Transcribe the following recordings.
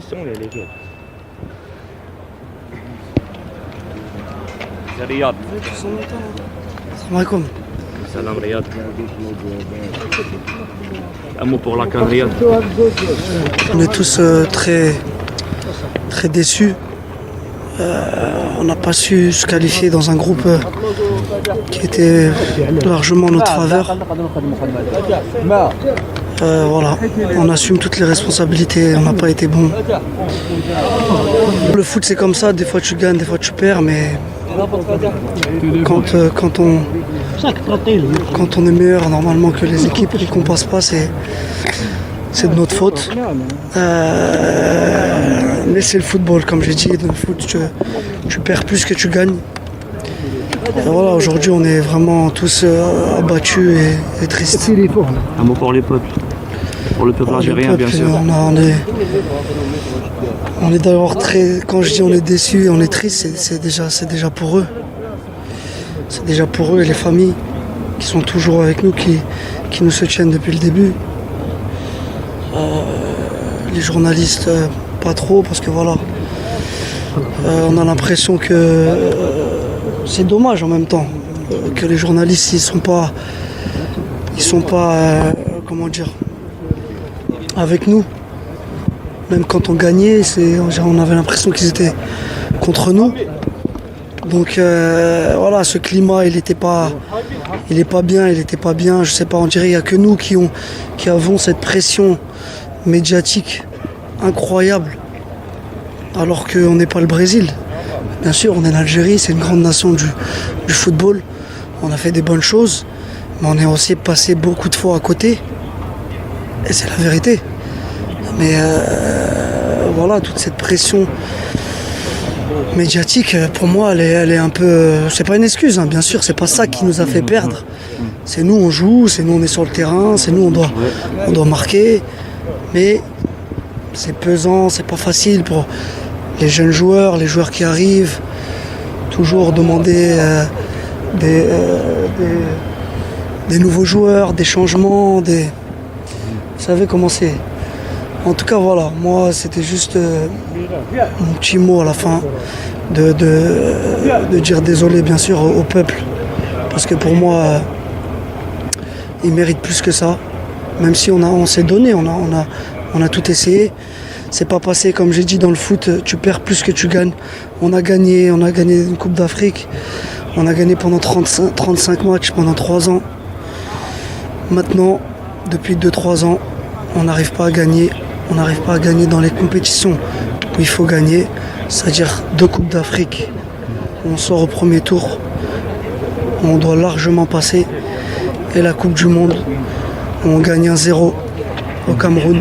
questions, les gars. Riyad. Salam alaikum. Salam Riyad. Un mot pour la CAN Riyad. On est tous très déçus. On n'a pas su se qualifier dans un groupe qui était largement en notre faveur. Voilà, on assume toutes les responsabilités, on n'a pas été bon. Le foot c'est comme ça, des fois tu gagnes, des fois tu perds, mais quand on est meilleur normalement que les équipes et qu'on passe pas, c'est de notre faute. Mais c'est le football, comme j'ai dit, dans le foot tu perds plus que tu gagnes. Et voilà, aujourd'hui on est vraiment tous abattus et tristes. Un mot pour les peuples. Pour le peuple algérien, bien sûr. On est d'abord très. Quand je dis on est déçus, on est triste, c'est déjà pour eux. C'est déjà pour eux et les familles qui sont toujours avec nous, qui nous soutiennent depuis le début. Les journalistes, pas trop, parce que voilà. On a l'impression que c'est dommage en même temps que les journalistes ils sont pas comment dire, avec nous. Même quand on gagnait, on avait l'impression qu'ils étaient contre nous. Donc voilà, ce climat il est pas bien, je sais pas, on dirait il n'y a que nous qui avons cette pression médiatique incroyable, alors qu'on n'est pas le Brésil. Bien sûr, on est l'Algérie, c'est une grande nation du football. On a fait des bonnes choses, mais on est aussi passé beaucoup de fois à côté. Et c'est la vérité. Mais voilà, toute cette pression médiatique, pour moi, elle est un peu... C'est pas une excuse, hein, bien sûr, c'est pas ça qui nous a fait perdre. C'est nous, on joue, c'est nous, on est sur le terrain, c'est nous, on doit marquer. Mais c'est pesant, c'est pas facile pour les jeunes joueurs, les joueurs qui arrivent. Toujours demander des nouveaux joueurs, des changements, Vous savez comment c'est. En tout cas, voilà, moi, c'était juste mon petit mot à la fin de dire désolé, bien sûr, au peuple. Parce que pour moi, ils méritent plus que ça. Même si on s'est donné, on a tout essayé. C'est pas passé, comme j'ai dit, dans le foot, tu perds plus que tu gagnes. On a gagné une Coupe d'Afrique. On a gagné pendant 35 matchs, pendant 3 ans. Maintenant, depuis 2-3 ans, on n'arrive pas à gagner. On n'arrive pas à gagner dans les compétitions où il faut gagner. C'est-à-dire 2 Coupes d'Afrique. On sort au premier tour. On doit largement passer. Et la Coupe du Monde, on gagne 1-0 au Cameroun.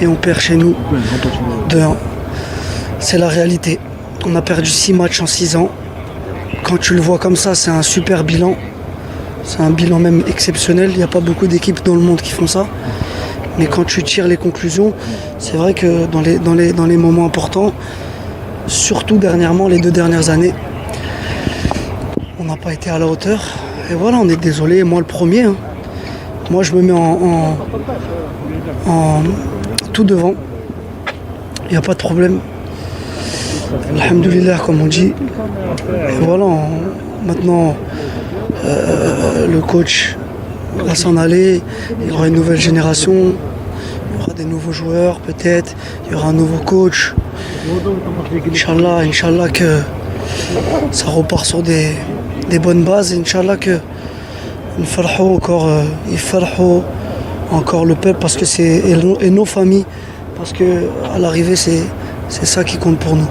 Et on perd chez nous 2-1. C'est la réalité. On a perdu 6 matchs en 6 ans. Quand tu le vois comme ça, c'est un super bilan. C'est un bilan même exceptionnel. Il n'y a pas beaucoup d'équipes dans le monde qui font ça. Mais quand tu tires les conclusions, c'est vrai que dans les moments importants, surtout dernièrement, les 2 dernières années, on n'a pas été à la hauteur. Et voilà, on est désolé. Moi, le premier. Hein. Moi, je me mets en tout devant, il n'y a pas de problème. Alhamdoulilah, comme on dit. Et voilà, maintenant le coach va s'en aller, il y aura une nouvelle génération, il y aura des nouveaux joueurs peut-être, il y aura un nouveau coach. Inch'Allah que ça repart sur des bonnes bases, Inch'Allah que encore le peuple, parce que et nos familles, parce que à l'arrivée c'est ça qui compte pour nous.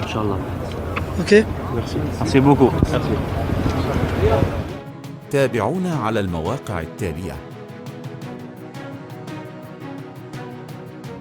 Inch'Allah. Ok. Merci. Merci beaucoup. Merci. تابعونا على المواقع التالية.